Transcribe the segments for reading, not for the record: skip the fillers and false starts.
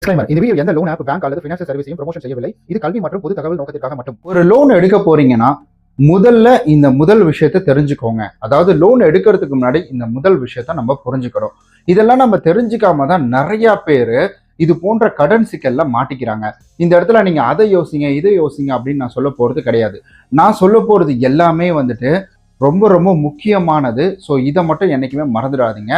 Disclaimer. இந்த video எந்த loan app, bank அல்லது ஃபைனான்சியல் சர்வீஸையும் ப்ரமோஷன் செய்யவில்லை. இது கல்வி மற்றும் பொது தகவல் நோக்கத்திற்காக மட்டும். ஒரு லோன் எடுக்க போறீங்கன்னா இந்த முதல் விஷயத்தை தெரிஞ்சுக்கோங்க. அதாவது லோன் எடுக்கிறதுக்கு முன்னாடி இந்த முதல் விஷயத்த நம்ம புரிஞ்சுக்கிறோம். இதெல்லாம் நம்ம தெரிஞ்சுக்காம தான் நிறைய பேர் இது போன்ற கடன் சிக்கல்ல மாட்டிக்கிறாங்க. இந்த இடத்துல நீங்க அதை யோசிங்க, இதை யோசிங்க அப்படின்னு நான் சொல்ல போறது கிடையாது. நான் சொல்ல போறது எல்லாமே ரொம்ப ரொம்ப முக்கியமானது. ஸோ இதை மட்டும் என்னைக்குமே மறந்துடாதீங்க.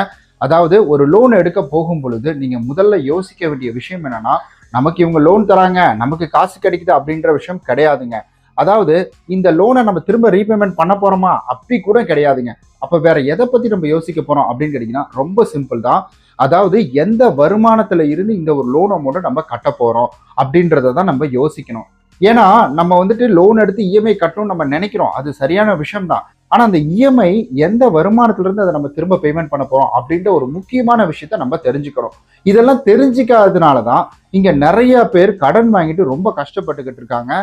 அதாவது ஒரு லோன் எடுக்க போகும் பொழுது நீங்க முதல்ல யோசிக்க வேண்டிய விஷயம் என்னன்னா, நமக்கு இவங்க லோன் தராங்க, நமக்கு காசு கிடைக்குது அப்படின்ற விஷயம் கிடையாதுங்க. அதாவது இந்த லோனை நம்ம திரும்ப ரீபேமெண்ட் பண்ண போறோமா அப்படி கூட கிடையாதுங்க. அப்ப வேற எதை பத்தி நம்ம யோசிக்க போறோம் அப்படின்னு கேட்டீங்கன்னா ரொம்ப சிம்பிள் தான். அதாவது எந்த வருமானத்துல இருந்து இந்த ஒரு லோன் அமௌண்ட்டை நம்ம கட்ட போறோம் அப்படின்றத தான் நம்ம யோசிக்கணும். ஏன்னா நம்ம லோன் எடுத்து இஎம்ஐ கட்டணும் நம்ம நினைக்கிறோம், அது சரியான விஷயம் தான். ஆனா அந்த இஎம்ஐ எந்த வருமானத்துல இருந்து அதை நம்ம திரும்ப பேமெண்ட் பண்ண போறோம் அப்படின்ற ஒரு முக்கியமான விஷயத்த நம்ம தெரிஞ்சுக்கிறோம். இதெல்லாம் தெரிஞ்சுக்காததுனாலதான் இங்க நிறைய பேர் கடன் வாங்கிட்டு ரொம்ப கஷ்டப்பட்டுக்கிட்டு இருக்காங்க.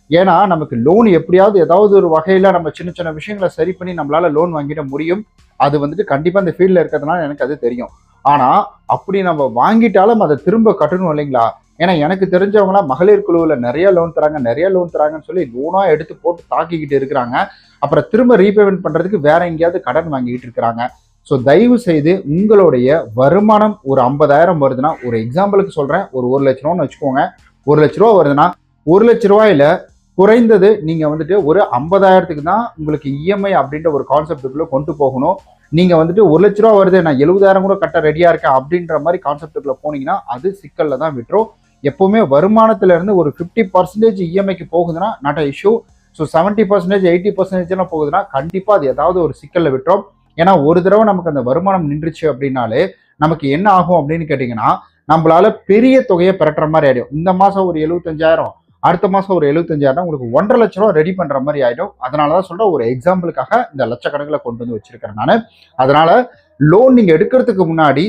ஏன்னா நமக்கு லோன் எப்படியாவது ஏதாவது ஒரு வகையில நம்ம சின்ன சின்ன விஷயங்களை சரி பண்ணி நம்மளால லோன் வாங்கிட முடியும். அது கண்டிப்பா இந்த ஃபீல்ட்ல இருக்கிறதுனால எனக்கு அது தெரியும். ஆனா அப்படி நம்ம வாங்கிட்டாலும் அதை திரும்ப கட்டணும் இல்லைங்களா? ஏன்னா எனக்கு தெரிஞ்சவங்களாம் மகளிர் குழுவுல நிறைய லோன் தராங்கன்னு சொல்லி லோனா எடுத்து போட்டு தாக்கிக்கிட்டு இருக்கிறாங்க. அப்புறம் திரும்ப ரீபேமெண்ட் பண்றதுக்கு வேற எங்கேயாவது கடன் வாங்கிட்டு இருக்கிறாங்க. ஸோ தயவு செய்து உங்களுடைய வருமானம் ஒரு 50,000 வருதுன்னா, ஒரு எக்ஸாம்பிளுக்கு சொல்றேன், ஒரு 1 லட்ச ரூபான்னு வச்சுக்கோங்க. 1 லட்ச ரூபா வருதுன்னா 1 லட்ச ரூபாயில குறைந்தது நீங்க ஒரு 50,000க்கு தான் உங்களுக்கு இஎம்ஐ அப்படின்ற ஒரு கான்செப்டுக்குள்ள கொண்டு போகணும். நீங்க 1 லட்ச ரூபா வருது, நான் 70,000 கூட கட்ட ரெடியா இருக்கேன் அப்படின்ற மாதிரி கான்செப்டுக்குள்ள போனீங்கன்னா அது சிக்கல்ல தான் விட்டுரும். எப்பவுமே வருமானத்துல இருந்து ஒரு 50% இஎம்ஐக்கு போகுதுன்னா நாட் இஷ்யூ. ஸோ 70%, 80% போகுதுன்னா கண்டிப்பா அது ஏதாவது ஒரு சிக்கல்ல விட்டுரும். ஏன்னா ஒரு தடவை நமக்கு அந்த வருமானம் நின்றுச்சு அப்படின்னாலே நமக்கு என்ன ஆகும் அப்படின்னு கேட்டீங்கன்னா, நம்மளால பெரிய தொகையை பெறட்டுற மாதிரி ஆயிடும். இந்த மாசம் ஒரு 75,000, அடுத்த மாசம் ஒரு 75,000, உங்களுக்கு 1.5 லட்ச ரூபா ரெடி பண்ற மாதிரி ஆயிடும். அதனாலதான் சொல்றேன், ஒரு எக்ஸாம்பிளுக்காக இந்த லட்சக்கணக்கில் கொண்டு வந்து வச்சிருக்கிறேன் நான். அதனால லோன் நீங்க எடுக்கிறதுக்கு முன்னாடி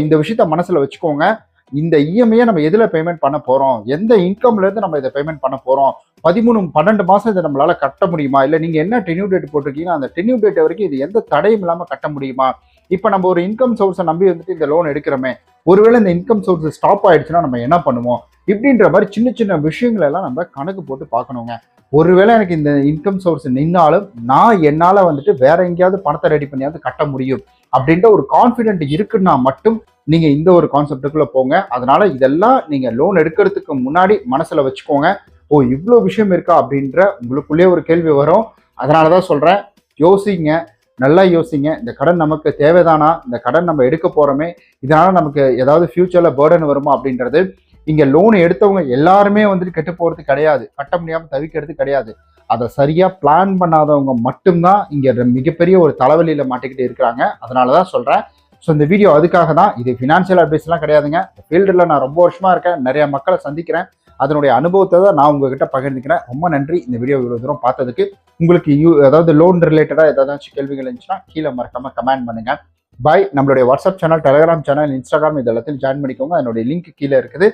இந்த விஷயத்த மனசுல வச்சுக்கோங்க. இந்த இஎம்ஐயை நம்ம எதுல பேமெண்ட் பண்ண போறோம், எந்த இன்கம்ல இருந்து நம்ம இதை பேமெண்ட் பண்ண போறோம், 13, 12 மாசம் இதை நம்மளால கட்ட முடியுமா, இல்ல நீங்க என்ன டென்யூ டேட் போட்டிருக்கீங்க அந்த டென்யூ டேட் வரைக்கும் இது எந்த தடையும் இல்லாம கட்ட முடியுமா? இப்ப நம்ம ஒரு இன்கம் சோர்ஸை நம்பி இந்த லோன் எடுக்கிறோமே, ஒருவேளை இந்த இன்கம் சோர்ஸ் ஸ்டாப் ஆயிடுச்சுன்னா நம்ம என்ன பண்ணுவோம் இப்படின்ற மாதிரி சின்ன சின்ன விஷயங்கள் எல்லாம் நம்ம கணக்கு போட்டு பார்க்கணுங்க. ஒருவேளை எனக்கு இந்த இன்கம் சோர்ஸ் நின்னாலும் நான் என்னால வேற எங்கேயாவது பணத்தை ரெடி பண்ணியாவது கட்ட முடியும் அப்படின்ற ஒரு கான்ஃபிடென்ட் இருக்குன்னா மட்டும் நீங்க இந்த ஒரு கான்செப்டுக்குள்ள போங்க. அதனால இதெல்லாம் நீங்க லோன் எடுக்கிறதுக்கு முன்னாடி மனசுல வச்சுக்கோங்க. ஓ இவ்வளோ விஷயம் இருக்கா அப்படின்ற உங்களுக்குள்ளே ஒரு கேள்வி வரும். அதனாலதான் சொல்றேன், யோசிங்க, நல்லா யோசிங்க. இந்த கடன் நமக்கு தேவைதானா, இந்த கடன் நம்ம எடுக்க போறோமே இதனால நமக்கு ஏதாவது ஃபியூச்சர்ல பேர்டன் வருமா அப்படின்றது. இங்க லோன் எடுத்தவங்க எல்லாருமே கெட்டு போறது கிடையாது, கட்ட முடியாம தவிக்கிறது கிடையாது. அதை சரியா பிளான் பண்ணாதவங்க மட்டும்தான் இங்க மிகப்பெரிய ஒரு தலைவலியில மாட்டிக்கிட்டு இருக்கிறாங்க. அதனாலதான் சொல்றேன். ஸோ இந்த வீடியோ அதுக்காக தான். இது ஃபினான்ஷியல் அட்வைஸ்லாம் கிடையாதுங்க. ஃபீல்டில் நான் ரொம்ப வருஷமா இருக்கேன், நிறைய மக்களை சந்திக்கிறேன். அதனுடைய அனுபவத்தை தான் நான் உங்ககிட்ட பகிர்ந்துக்கிறேன். ரொம்ப நன்றி இந்த வீடியோ இவ்வளோ தூரம் பார்த்ததுக்கு. உங்களுக்கு அதாவது லோன் ரிலேட்டடாக ஏதாச்சும் கேள்விகள் இருந்துச்சுன்னா கீழே மறக்காம கமெண்ட் பண்ணுங்க. பாய். நம்மளுடைய WhatsApp channel, Telegram channel, Instagram இது எல்லாத்தையும் ஜாயின் பண்ணிக்கோங்க. அதனுடைய லிங்க் கீழே இருக்குது.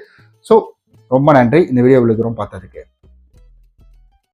ஸோ ரொம்ப நன்றி இந்த வீடியோ இவ்வளோ தூரம் பார்த்ததுக்கு.